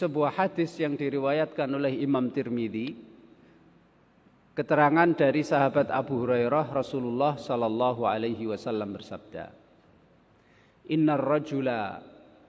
Sebuah hadis yang diriwayatkan oleh Imam Tirmidzi, keterangan dari sahabat Abu Hurairah, Rasulullah sallallahu alaihi wasallam bersabda, "Innar rajula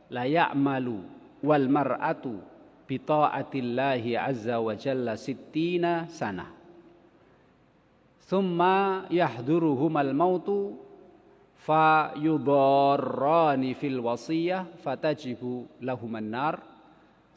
la ya'malu wal mar'atu bi ta'atillahi azza wa jalla sittina sanah. Thumma yahduruhumal mautu fa yudarrani fil wasiyah fatajibu lahuman nar."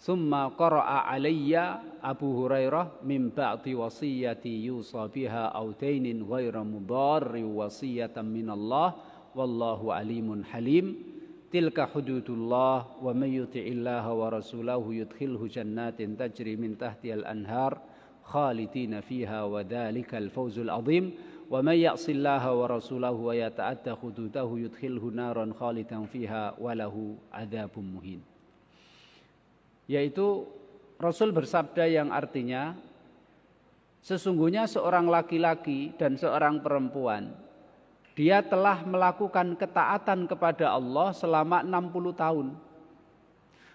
Thumma qara'a alayya Abu Hurairah min ba'di wasiyati yusa biha aw dainin ghairu mudarri wasiyatan minallah wallahu alimun halim. Tilka hududullah wa may yuti'illaha wa rasulahu yudkhilhu jannatin tajri min tahtihal anhar khalidina fiha wa dhalikal fawzul azim. Wa may ya'sillaha wa rasulahu wa yata'adda hududahu yudkhilhu naran khalidan fiha wa lahu adzabun muhin. Yaitu Rasul bersabda yang artinya, sesungguhnya seorang laki-laki dan seorang perempuan, dia telah melakukan ketaatan kepada Allah selama 60 tahun.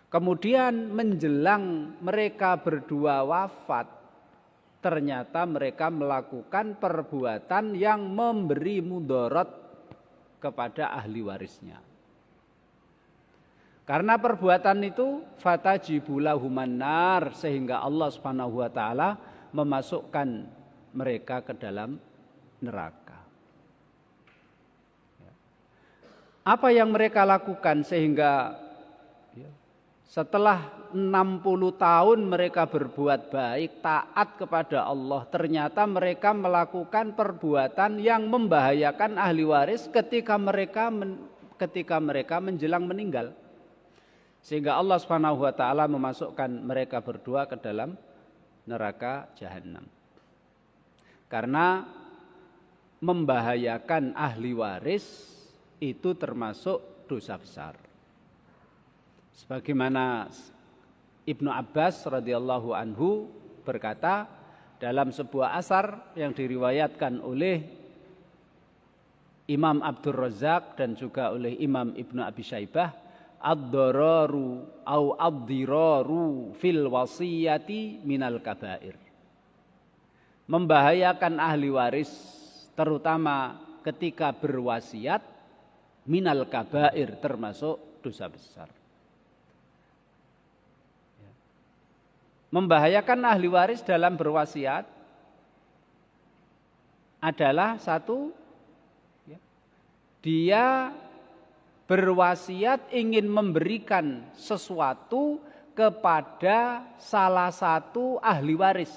Kemudian menjelang mereka berdua wafat, ternyata mereka melakukan perbuatan yang memberi mudarat kepada ahli warisnya. Karena perbuatan itu fatajibu lahuman nar, sehingga Allah Subhanahu wa taala memasukkan mereka ke dalam neraka. Apa yang mereka lakukan sehingga setelah 60 tahun mereka berbuat baik, taat kepada Allah, ternyata mereka melakukan perbuatan yang membahayakan ahli waris ketika mereka menjelang meninggal. Sehingga Allah Subhanahu wa taala memasukkan mereka berdua ke dalam neraka jahanam. Karena membahayakan ahli waris itu termasuk dosa besar. Sebagaimana Ibnu Abbas radhiyallahu anhu berkata dalam sebuah asar yang diriwayatkan oleh Imam Abdur Razzaq dan juga oleh Imam Ibnu Abi Syaibah, ad-dararu au ad-diraru fil wasiyati minal kabair. Membahayakan ahli waris terutama ketika berwasiat minal kabair, termasuk dosa besar. Membahayakan ahli waris dalam berwasiat adalah satu, dia berwasiat ingin memberikan sesuatu kepada salah satu ahli waris.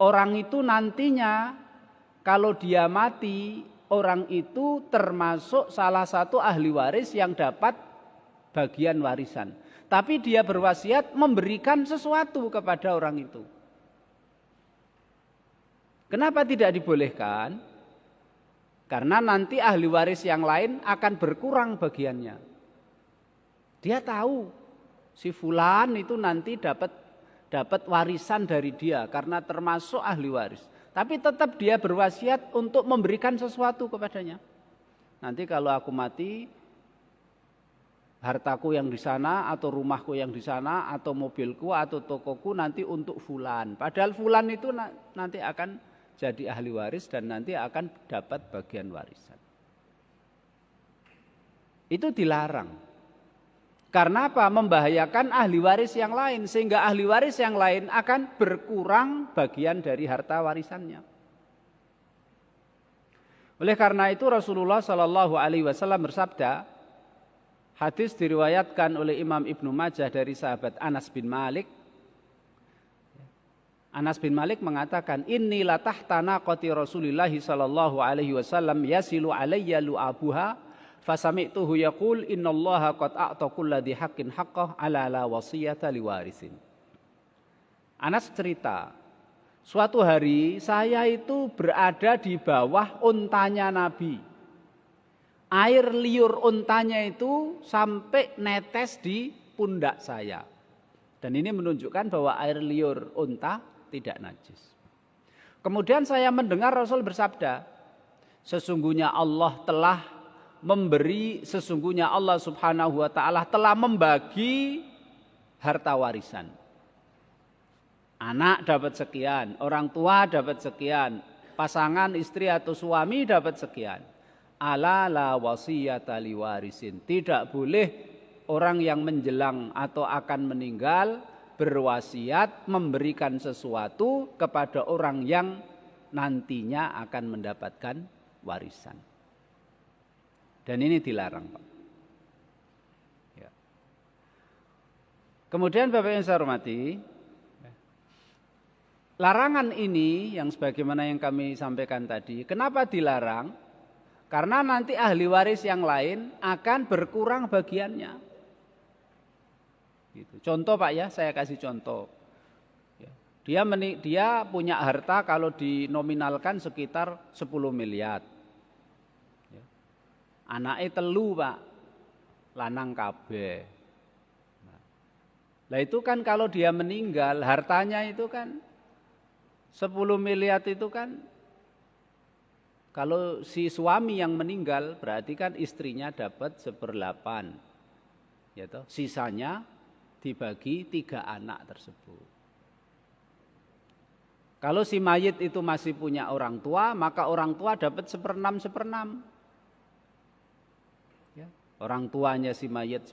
Orang itu nantinya kalau dia mati, orang itu termasuk salah satu ahli waris yang dapat bagian warisan. Tapi dia berwasiat memberikan sesuatu kepada orang itu. Kenapa tidak dibolehkan? Karena nanti ahli waris yang lain akan berkurang bagiannya. Dia tahu si fulan itu nanti dapat warisan dari dia karena termasuk ahli waris. Tapi tetap dia berwasiat untuk memberikan sesuatu kepadanya. Nanti kalau aku mati, hartaku yang di sana atau rumahku yang di sana atau mobilku atau tokoku nanti untuk fulan. Padahal fulan itu nanti akan jadi ahli waris dan nanti akan dapat bagian warisan. Itu dilarang. Karena apa? Membahayakan ahli waris yang lain, sehingga ahli waris yang lain akan berkurang bagian dari harta warisannya. Oleh karena itu Rasulullah Shallallahu alaihi wasallam bersabda, hadis diriwayatkan oleh Imam Ibnu Majah dari sahabat Anas bin Malik. Anas bin Malik mengatakan, "Inni la tahta naqati Rasulillah sallallahu alaihi wasallam yasilu alayya lu'abuha fasami'tuhu yaqul innallaha qad a'ta kulladzi haqqin haqqah ala la wasiyata liwarisin." Anas cerita, suatu hari saya itu berada di bawah untanya Nabi. Air liur untanya itu sampai netes di pundak saya. Dan ini menunjukkan bahwa air liur unta tidak najis. Kemudian saya mendengar Rasul bersabda, sesungguhnya Allah Subhanahu wa ta'ala telah membagi harta warisan. Anak dapat sekian, orang tua dapat sekian, pasangan istri atau suami dapat sekian. Ala la wasiyata liwarisin. Tidak boleh orang yang menjelang atau akan meninggal berwasiat memberikan sesuatu kepada orang yang nantinya akan mendapatkan warisan. Dan ini dilarang, Pak. Ya. Kemudian Bapak yang saya hormati, larangan ini yang sebagaimana yang kami sampaikan tadi, kenapa dilarang? Karena nanti ahli waris yang lain akan berkurang bagiannya. Gitu. Contoh Pak ya, saya kasih contoh. Ya. Dia punya harta kalau dinominalkan sekitar 10 miliar. Ya. Anaknya telu Pak, lanang kabeh. Nah itu kan kalau dia meninggal, hartanya itu kan 10 miliar itu kan, kalau si suami yang meninggal berarti kan istrinya dapat 1/8. Ya toh, sisanya dibagi 3 anak tersebut. Kalau si mayit itu masih punya orang tua, maka orang tua dapat 1/6. Ya. Orang tuanya si mayit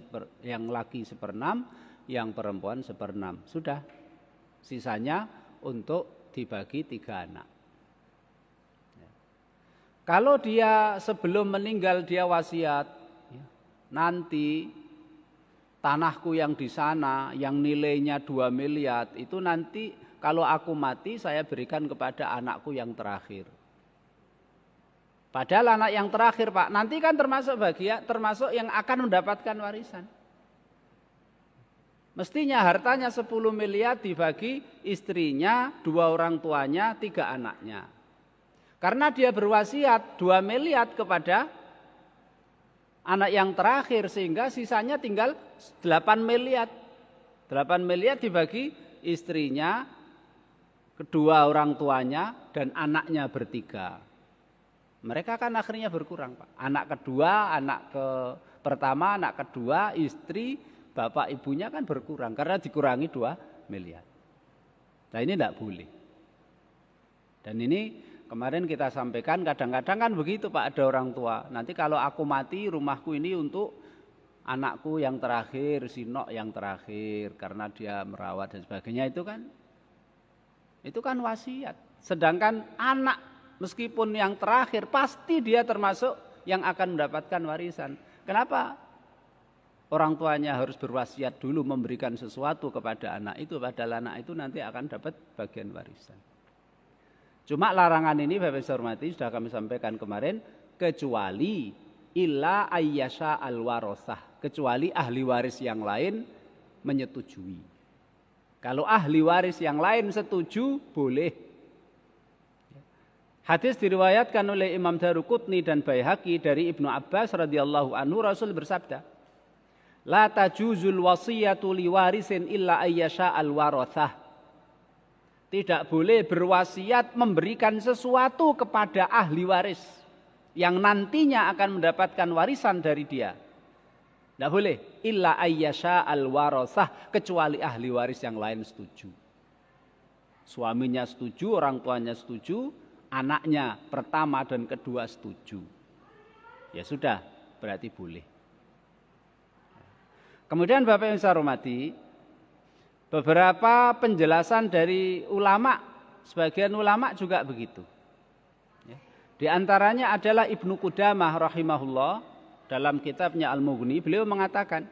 yang laki 1/6, yang perempuan 1/6. Sudah, sisanya untuk dibagi 3 anak. Ya. Kalau dia sebelum meninggal dia wasiat, ya, nanti tanahku yang di sana yang nilainya 2 miliar itu nanti kalau aku mati saya berikan kepada anakku yang terakhir. Padahal anak yang terakhir Pak nanti kan termasuk termasuk yang akan mendapatkan warisan. Mestinya hartanya 10 miliar dibagi istrinya, 2 orang tuanya, 3 anaknya. Karena dia berwasiat 2 miliar kepada anak yang terakhir sehingga sisanya tinggal 8 miliar. 8 miliar dibagi istrinya, kedua orang tuanya dan anaknya bertiga. Mereka kan akhirnya berkurang Pak. Anak kedua, pertama, anak kedua, istri, bapak ibunya kan berkurang karena dikurangi 2 miliar. Nah ini tidak boleh. Dan ini kemarin kita sampaikan kadang-kadang kan begitu Pak, ada orang tua. Nanti kalau aku mati rumahku ini untuk anakku yang terakhir, Sinok yang terakhir karena dia merawat dan sebagainya itu kan wasiat. Sedangkan anak meskipun yang terakhir pasti dia termasuk yang akan mendapatkan warisan. Kenapa? Orang tuanya harus berwasiat dulu memberikan sesuatu kepada anak itu, padahal anak itu nanti akan dapat bagian warisan. Cuma larangan ini Bapak Ibu hormati sudah kami sampaikan kemarin, kecuali illa ayyasha al-warasah, kecuali ahli waris yang lain menyetujui. Kalau ahli waris yang lain setuju boleh. Hadis diriwayatkan oleh Imam Daruqutni dan Baihaqi dari Ibnu Abbas radhiyallahu anhu, Rasul bersabda, la tajuzul wasiyatu liwarisin illa ayyasha al-warathah. Tidak boleh berwasiat memberikan sesuatu kepada ahli waris yang nantinya akan mendapatkan warisan dari dia. Tidak boleh illa ayyasha al-warathah, kecuali ahli waris yang lain setuju. Suaminya setuju, orang tuanya setuju, anaknya pertama dan kedua setuju. Ya sudah, berarti boleh. Kemudian Bapak yang saya hormati, beberapa penjelasan dari ulama, sebagian ulama juga begitu. Di antaranya adalah Ibnu Qudamah rahimahullah dalam kitabnya Al-Mughni, beliau mengatakan,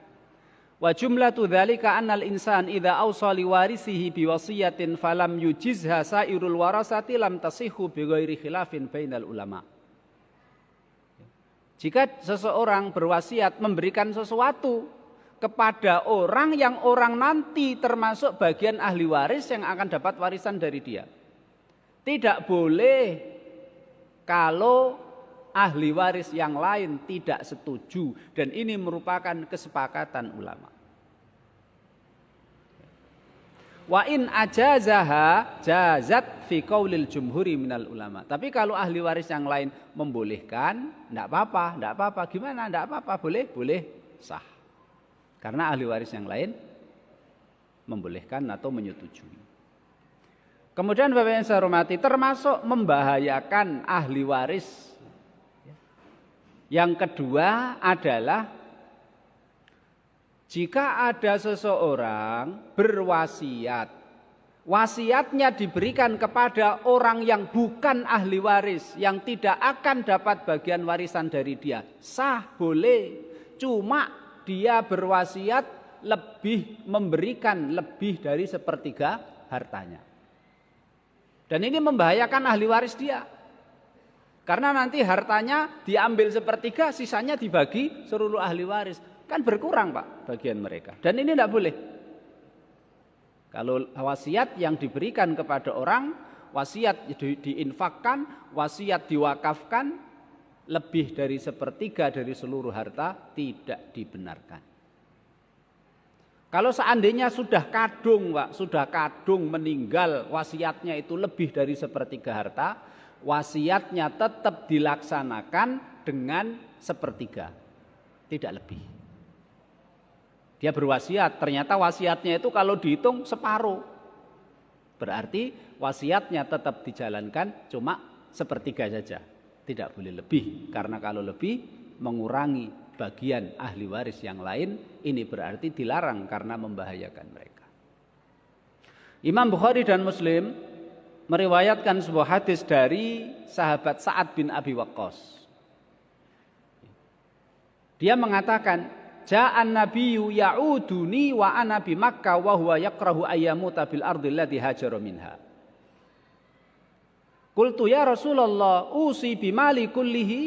wa jumlatu dzalika annal insan idza awsa li warisihi bi wasiyatin falam yujizha sairul warasati lam tasihhu bi ghairi khilafin bainal ulama. Jika seseorang berwasiat memberikan sesuatu kepada orang yang orang nanti termasuk bagian ahli waris yang akan dapat warisan dari dia, tidak boleh kalau ahli waris yang lain tidak setuju, dan ini merupakan kesepakatan ulama. Wa in ajazaha jazat fi qaulil jumhuri minal ulama. Tapi kalau ahli waris yang lain membolehkan, enggak apa-apa. Gimana? Enggak apa-apa, boleh sah. Karena ahli waris yang lain membolehkan atau menyetujui. Kemudian Bapak yang saya hormati, termasuk membahayakan ahli waris. Yang kedua adalah jika ada seseorang berwasiat, wasiatnya diberikan kepada orang yang bukan ahli waris, yang tidak akan dapat bagian warisan dari dia. Sah, boleh. Cuma dia berwasiat memberikan lebih dari sepertiga hartanya. Dan ini membahayakan ahli waris dia. Karena nanti hartanya diambil sepertiga, sisanya dibagi seluruh ahli waris. Kan berkurang Pak bagian mereka. Dan ini tidak boleh. Kalau wasiat yang diberikan kepada orang, wasiat diinfakkan, wasiat diwakafkan, lebih dari sepertiga dari seluruh harta tidak dibenarkan. Kalau seandainya sudah kadung Pak, sudah kadung meninggal, wasiatnya itu lebih dari sepertiga harta, wasiatnya tetap dilaksanakan dengan sepertiga, tidak lebih. Dia berwasiat, ternyata wasiatnya itu kalau dihitung separuh. Berarti wasiatnya tetap dijalankan cuma sepertiga saja. Tidak boleh lebih, karena kalau lebih mengurangi bagian ahli waris yang lain, ini berarti dilarang karena membahayakan mereka. Imam Bukhari dan Muslim meriwayatkan sebuah hadis dari sahabat Sa'ad bin Abi Waqqas. Dia mengatakan, Ja'an nabiyyu ya'uduni wa ana bi Makkah wa huwa yakrahu ayyamuta bil ardi allati hajara minha. Qultu ya Rasulullah usi bimali kullihi?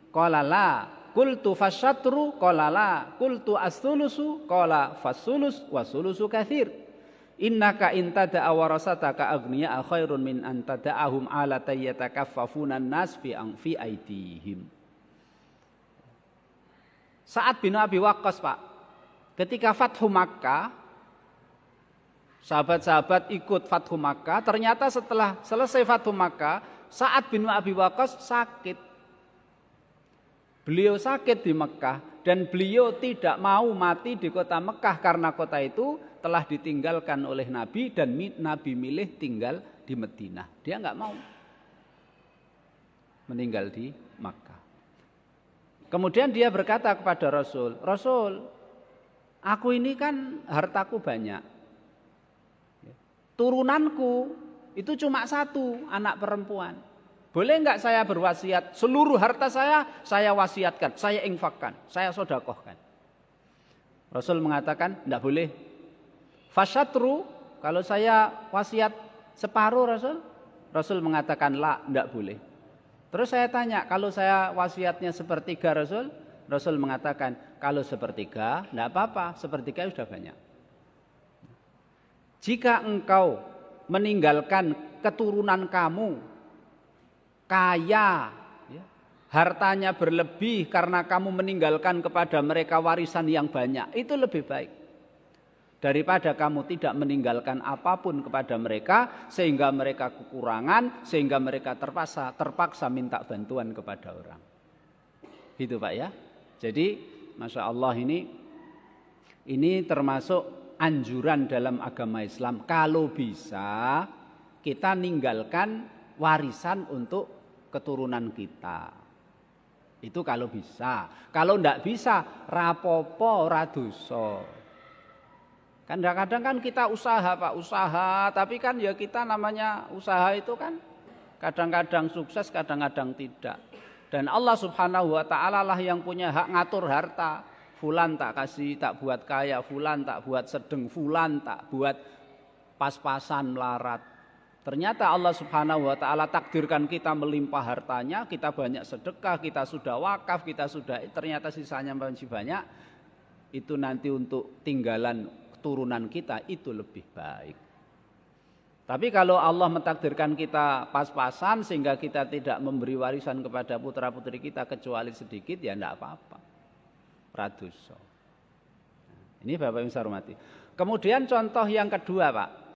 Qala la. Qultu fasyatru? Qala la. Qultu as-sulusu? Qala fas-sulus wa sulusu katsir. Innaka in tada'a warasataka aghniya khairun min an tada'ahum ala tayyatakaffafuna an-nas fi aidihim. Sa'ad bin Abi Waqqas Pak, ketika Fathu Makkah, sahabat-sahabat ikut Fathu Makkah, ternyata setelah selesai Fathu Makkah, Sa'ad bin Abi Waqqas sakit. Beliau sakit di Mekah dan beliau tidak mau mati di kota Mekah karena kota itu telah ditinggalkan oleh Nabi dan Nabi milih tinggal di Madinah. Dia nggak mau meninggal di Mekah. Kemudian dia berkata kepada Rasul, Rasul, aku ini kan hartaku banyak. Turunanku itu cuma satu, anak perempuan. Boleh enggak saya berwasiat, seluruh harta saya wasiatkan, saya infakkan, saya sodakohkan. Rasul mengatakan, enggak boleh. Fasyatru, kalau saya wasiat separuh Rasul mengatakan, la, enggak boleh. Terus saya tanya, kalau saya wasiatnya sepertiga Rasul mengatakan, kalau sepertiga, enggak apa-apa, sepertiga sudah banyak. Jika engkau meninggalkan keturunan kamu, kaya, hartanya berlebih karena kamu meninggalkan kepada mereka warisan yang banyak, itu lebih baik daripada kamu tidak meninggalkan apapun kepada mereka sehingga mereka kekurangan, sehingga mereka terpaksa minta bantuan kepada orang. Gitu Pak ya. Jadi Masya Allah ini termasuk anjuran dalam agama Islam. Kalau bisa kita ninggalkan warisan untuk keturunan kita. Itu kalau bisa. Kalau enggak bisa, rapopo radosa. Kan kadang-kadang kan kita usaha Pak, usaha, tapi kan ya kita namanya usaha itu kan kadang-kadang sukses, kadang-kadang tidak. Dan Allah Subhanahu wa taala lah yang punya hak ngatur harta. Fulan tak kasih, tak buat kaya, fulan tak buat sedeng, fulan tak buat pas-pasan melarat. Ternyata Allah Subhanahu wa taala takdirkan kita melimpah hartanya, kita banyak sedekah, kita sudah wakaf, kita sudah ternyata sisanya masih banyak. Itu nanti untuk tinggalan keturunan kita itu lebih baik. Tapi kalau Allah mentakdirkan kita pas-pasan sehingga kita tidak memberi warisan kepada putra-putri kita kecuali sedikit, ya enggak apa-apa. Radosa. Ini Bapak Ibu saya hormati. Kemudian contoh yang kedua Pak.